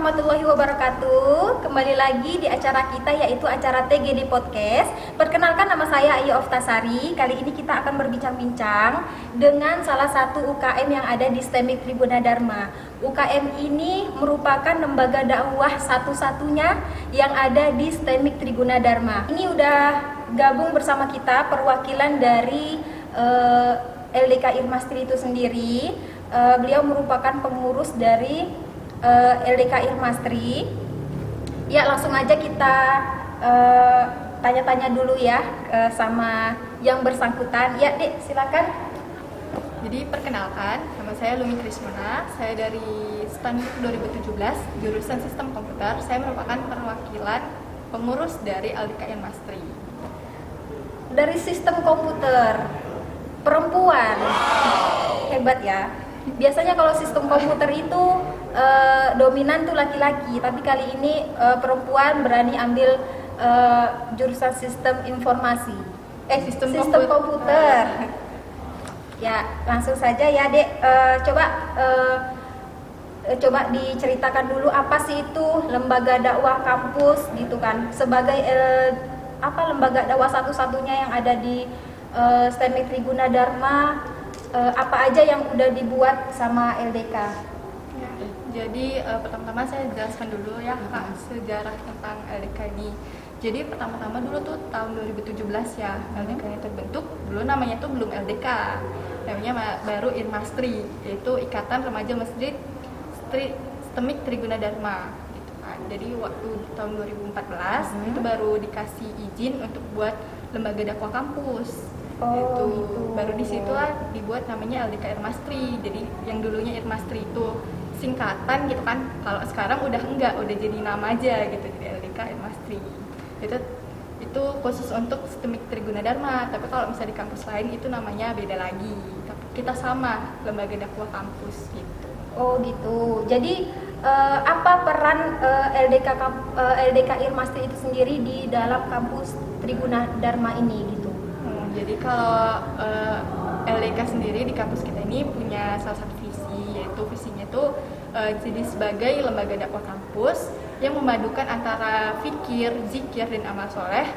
warahmatullahi wabarakatuh. Kembali lagi di acara kita, yaitu acara TGD Podcast. Perkenalkan, nama saya Ayu Oftasari. Kali ini kita akan berbincang-bincang dengan salah satu UKM yang ada di STEMIK Tribuna Dharma. UKM ini merupakan lembaga dakwah satu-satunya yang ada di STEMIK Tribuna Dharma. Ini udah gabung bersama kita perwakilan dari LDK Irmastri itu sendiri. Beliau merupakan pengurus dari LDK Irmastri. Ya, langsung aja kita tanya-tanya dulu ya sama yang bersangkutan. Ya, Dek, silakan. Jadi perkenalkan, nama saya Lumi Krismana. Saya dari STEMIK 2017, jurusan Sistem Komputer. Saya merupakan perwakilan pengurus dari LDK Irmastri. Dari Sistem Komputer, perempuan. Hebat ya. Biasanya kalau sistem komputer itu dominan tuh laki-laki, tapi kali ini perempuan berani ambil jurusan sistem informasi, sistem komputer. Ya, langsung saja ya, Dek. Coba diceritakan dulu apa sih itu lembaga dakwah kampus gitu kan, sebagai lembaga dakwah satu-satunya yang ada di STEMIK Tribuna Dharma. Apa aja yang udah dibuat sama LDK? Ya, jadi pertama-tama saya jelaskan dulu ya Kak, sejarah tentang LDK ini. Jadi pertama-tama dulu tuh tahun 2017 ya LDK ini terbentuk. Dulu namanya tuh belum LDK, namanya baru Irmastri, yaitu Ikatan Remaja Masjid STEMIK Tribuna Dharma gitu kan. Jadi waktu tahun 2014 itu baru dikasih izin untuk buat lembaga dakwah kampus. Gitu. Baru disitulah dibuat namanya LDK Irmastri. Jadi yang dulunya Irmastri itu singkatan gitu kan, kalau sekarang udah enggak, udah jadi nama aja gitu, jadi LDK Irmastri. Itu khusus untuk STEMIK Tribuna Dharma. Tapi kalau misalnya di kampus lain itu namanya beda lagi. Tapi kita sama, lembaga dakwah kampus gitu. Oh gitu. Jadi apa peran LDK Irmastri itu sendiri di dalam kampus Tribuna Dharma ini gitu? Jadi kalau LDK sendiri di kampus kita ini punya salah satu visi, yaitu visinya tuh jadi sebagai lembaga dakwah kampus yang memadukan antara fikir, zikir, dan amal soleh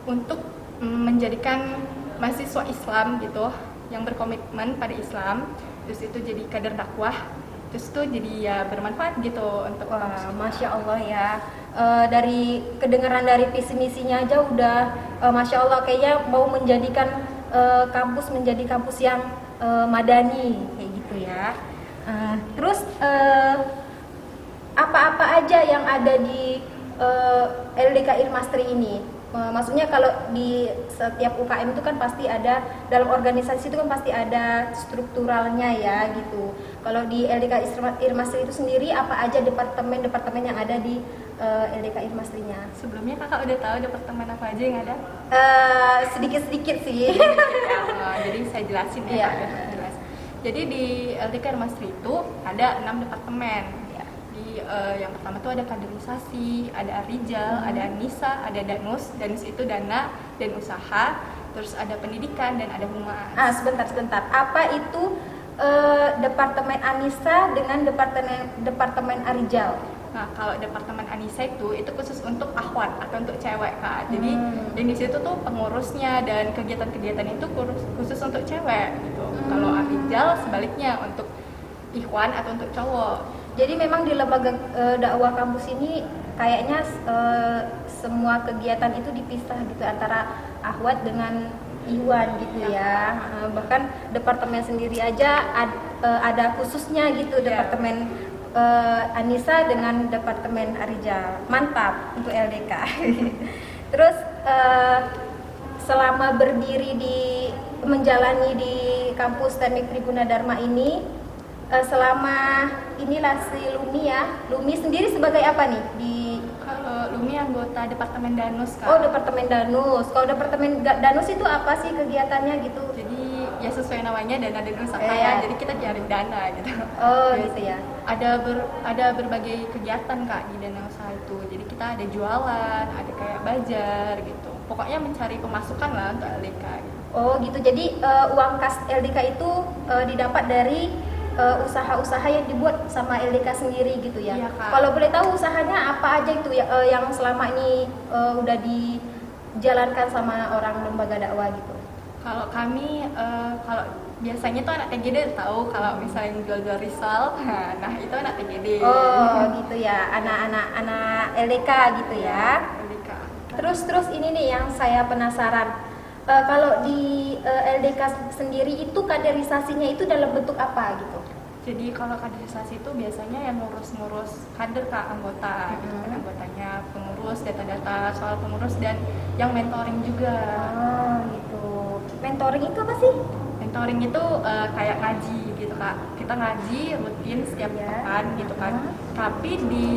untuk menjadikan mahasiswa Islam gitu yang berkomitmen pada Islam, terus itu jadi kader dakwah, terus itu jadi ya bermanfaat gitu untuk kampus. Masya Allah ya. Dari kedengaran dari visi misinya aja udah Masya Allah, kayaknya mau menjadikan kampus menjadi kampus yang madani kayak gitu ya. Terus apa-apa aja yang ada di LDK Irmastri ini? Maksudnya kalau di setiap UKM itu kan pasti ada, dalam organisasi itu kan pasti ada strukturalnya ya gitu. Kalau di LDK Irmastri itu sendiri apa aja departemen-departemen yang ada di LDK Irmastrinya? Sebelumnya kakak udah tahu departemen apa aja yang ada? Sedikit-sedikit sih. Jadi saya jelasin ya. Jadi di LDK Irmastri itu ada 6 departemen. Yang pertama tuh ada kaderisasi, ada Arijal, ada Anissa, ada Danus. Danus itu dana dan usaha. Terus ada pendidikan dan ada humas. Sebentar. Apa itu departemen Anissa dengan departemen Arijal? Nah, kalau departemen Anissa itu khusus untuk akhwat atau untuk cewek Kak. Jadi di situ tuh pengurusnya dan kegiatan-kegiatan itu khusus untuk cewek gitu. Kalau Arijal sebaliknya untuk ikhwan atau untuk cowok. Jadi memang di lembaga dakwah kampus ini kayaknya semua kegiatan itu dipisah gitu antara akhwat dengan ikhwan gitu ya. Bahkan departemen sendiri aja ada khususnya gitu, departemen Anissa dengan departemen Arijal. Mantap untuk LDK. Terus selama berdiri menjalani di kampus STEMIK Tribuna Dharma ini, selama inilah si Lumi ya. Lumi sendiri sebagai apa nih di? Kalau Lumi anggota departemen Danus Kak. Oh, departemen Danus. Kalau departemen Danus itu apa sih kegiatannya gitu? Jadi ya sesuai namanya dana dan usaha ya. Jadi kita cari dana gitu. Oh gitu ya. Ada berbagai kegiatan Kak di dana usaha itu. Jadi kita ada jualan, ada kayak bazar gitu. Pokoknya mencari pemasukan lah untuk LDK gitu. Oh gitu. Jadi uang kas LDK itu didapat dari usaha-usaha yang dibuat sama LDK sendiri gitu ya. Iya, Kak. Kalau boleh tahu usahanya apa aja itu ya, yang selama ini udah dijalankan sama orang lembaga dakwah gitu. Kalau kami, kalau biasanya tuh anak TGD tahu kalau misalnya jual-jual risal, nah itu anak TGD. Oh gitu ya, anak LDK gitu ya. LDK. Terus ini nih yang saya penasaran. Kalau di LDK sendiri itu kaderisasinya itu dalam bentuk apa gitu? Jadi kalau kaderisasi itu biasanya yang ngurus-ngurus kader Kak, anggota gitu kan, anggotanya, pengurus, data-data soal pengurus, dan yang mentoring juga. Oh gitu. Mentoring itu apa sih? Mentoring itu kayak ngaji gitu Kak. Kita ngaji rutin setiap pekan gitu kan. Tapi di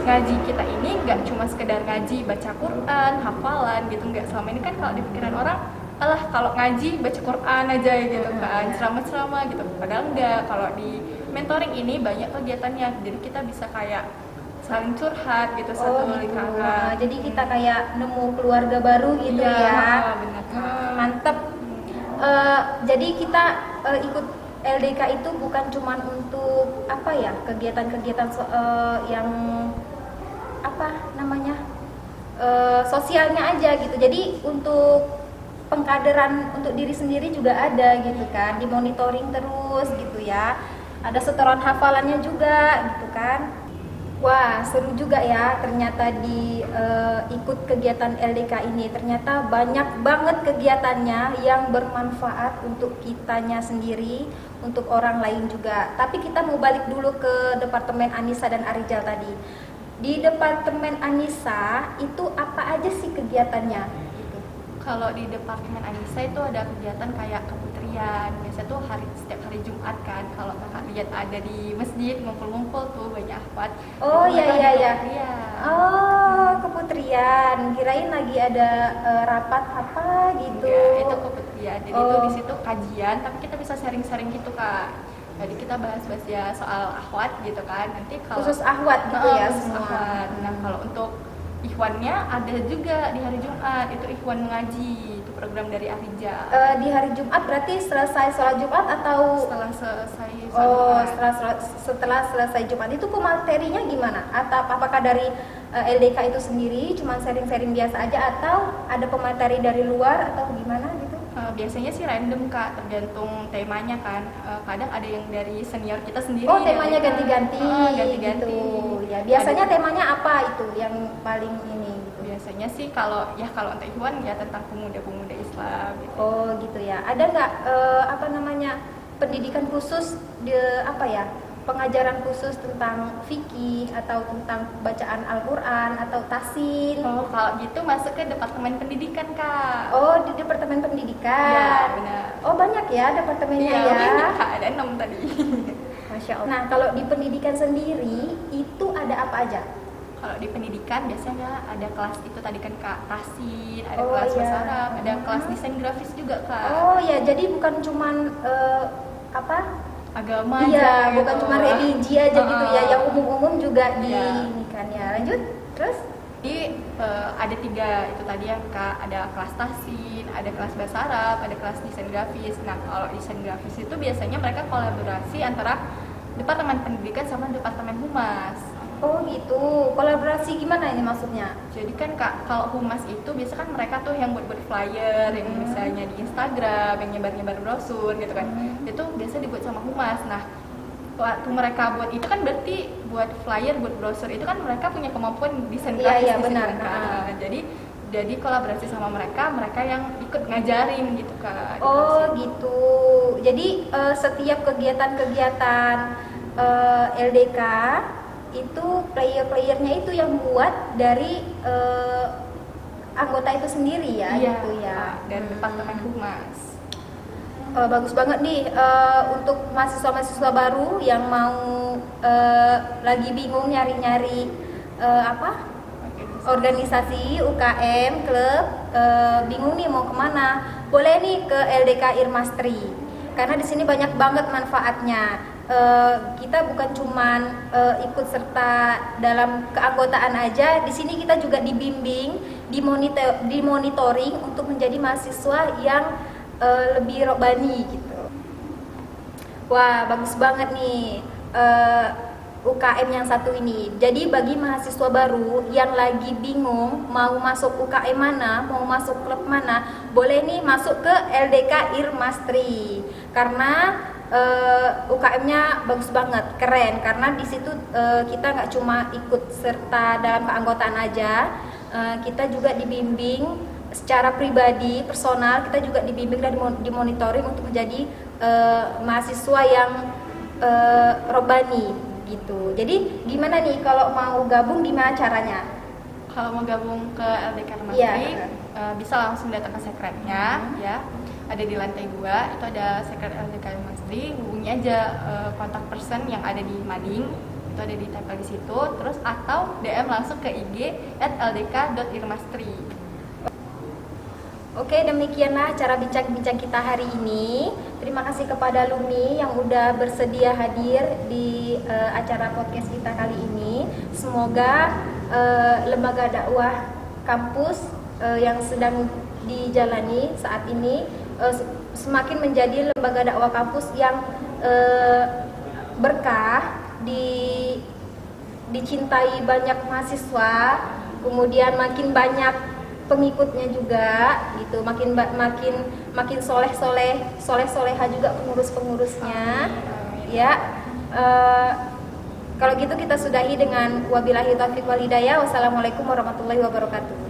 ngaji kita ini nggak cuma sekedar ngaji baca Quran, hafalan gitu, nggak. Selama ini kan kalau di pikiran orang, alah kalau ngaji baca Quran aja gitu kan, ceramah-ceramah gitu. Padahal enggak. Kalau di mentoring ini banyak kegiatannya. Jadi kita bisa kayak saling curhat gitu, satu gitu. lingkaran. Jadi kita kayak nemu keluarga baru gitu ya. Benar. Mantep. Jadi kita ikut LDK itu bukan cuma untuk apa ya, kegiatan-kegiatan yang apa namanya, sosialnya aja gitu. Jadi untuk pengkaderan untuk diri sendiri juga ada gitu kan, dimonitoring terus gitu ya. Ada setoran hafalannya juga gitu kan. Wah, seru juga ya ternyata ikut kegiatan LDK ini. Ternyata banyak banget kegiatannya yang bermanfaat untuk kitanya sendiri, untuk orang lain juga. Tapi kita mau balik dulu ke Departemen Anissa dan Arijal tadi. Di Departemen Anissa itu apa aja sih kegiatannya? Kalau di Departemen Anissa itu ada kegiatan kayak keputrian. Biasanya tuh setiap hari Jumat kan, kalau kakak lihat ada di masjid ngumpul-ngumpul tuh banyak akhwat. Oh iya. Keputrian. Oh, keputrian. Kirain lagi ada rapat apa gitu. Enggak, itu keputrian. Jadi itu di situ kajian, tapi kita bisa sharing-sharing gitu Kak. Jadi kita bahas-bahas ya soal akhwat gitu kan. Nanti kalau Khusus akhwat gitu ya khusus semua. akhwat. Nah, kalau untuk Ikhwannya ada juga di hari Jumat, itu Ikhwan Mengaji, itu program dari Arijal. Di hari Jumat berarti selesai sholat Jumat atau Setelah selesai sholat setelah selesai Jumat itu materinya gimana? Atau apakah dari LDK itu sendiri cuma sharing-sharing biasa aja, atau ada pemateri dari luar atau gimana gitu? Biasanya sih random Kak, tergantung temanya kan. Kadang ada yang dari senior kita sendiri. Oh, temanya ganti-ganti. Ganti-ganti. Gitu. Ya, biasanya temanya apa itu yang paling ini gitu? Biasanya sih kalau untuk Ikhwan ya tentang pemuda-pemuda Islam gitu. Oh, gitu ya. Ada nggak pendidikan khusus pengajaran khusus tentang fikih atau tentang bacaan Al-Quran atau tasin? Oh, kalau gitu masuk ke Departemen Pendidikan Kak. Oh, di Departemen Pendidikan. Iya, benar. Oh, banyak ya departemennya ya. Banyak Kak, ada 6 tadi. Masya Allah. Nah, kalau di pendidikan sendiri itu ada apa aja? Kalau di pendidikan biasanya ada kelas itu tadi kan Kak, tasin, ada Oh, kelas iya. bahasa Arab, ada kelas desain grafis juga Kak. Oh ya, jadi bukan cuman Agama iya, aja bukan gitu. cuma religi aja gitu ya, yang umum-umum juga Iya. ini kan ya. Lanjut, terus? Jadi ada 3 itu tadi ya Kak, ada kelas tasin, ada kelas bahasa Arab, ada kelas desain grafis. Nah, kalau desain grafis itu biasanya mereka kolaborasi antara Departemen Pendidikan sama Departemen Humas. Oh gitu, kolaborasi gimana ini maksudnya? Jadi kan Kak, kalau humas itu biasa kan mereka tuh yang buat flyer, yang misalnya di Instagram, yang nyebar-nyebar brosur gitu kan. Itu biasa dibuat sama humas. Nah, waktu mereka buat itu kan berarti buat flyer, buat brosur itu kan mereka punya kemampuan desain grafis. Iya, di situ benar. kan. Nah, jadi kolaborasi sama mereka yang ikut ngajarin gitu Kak. Oh gitu. Jadi setiap kegiatan-kegiatan LDK itu player-playernya itu yang buat dari anggota itu sendiri ya, Iya, gitu ya. dan Departemen Humas. Bagus banget nih untuk mahasiswa-mahasiswa baru yang mau lagi bingung nyari-nyari organisasi, UKM, klub, bingung nih mau kemana, boleh nih ke LDK Irmastri karena di sini banyak banget manfaatnya. Kita bukan cuman ikut serta dalam keanggotaan aja, di sini kita juga dibimbing, dimonitoring untuk menjadi mahasiswa yang lebih robbani gitu. Wah, bagus banget nih UKM yang satu ini. Jadi bagi mahasiswa baru yang lagi bingung mau masuk UKM mana, mau masuk klub mana, boleh nih masuk ke LDK Irmastri. Karena UKM-nya bagus banget, keren. Karena di situ kita nggak cuma ikut serta dalam keanggotaan aja, kita juga dibimbing secara pribadi, personal. Kita juga dibimbing dan dimonitoring untuk menjadi mahasiswa yang robani gitu. Jadi gimana nih kalau mau gabung, gimana caranya? Kalau mau gabung ke LDK Irmastri, bisa langsung datang ke sekretnya, ya. Ada di lantai 2, itu ada sekret LDK Irmastri. Hubungi aja kontak person yang ada di mading, itu ada ditempel di situ. Terus atau DM langsung ke IG @ldk.irmastri. Oke, demikianlah cara bincang-bincang kita hari ini. Terima kasih kepada Lumi yang udah bersedia hadir di acara podcast kita kali ini. Semoga lembaga dakwah kampus yang sedang dijalani saat ini semakin menjadi lembaga dakwah kampus yang berkah, dicintai banyak mahasiswa, kemudian makin banyak pengikutnya juga gitu, makin soleh-soleha juga pengurusnya. Ya, kalau gitu kita sudahi dengan wabillahi taufiq wal hidayah. Wassalamualaikum warahmatullahi wabarakatuh.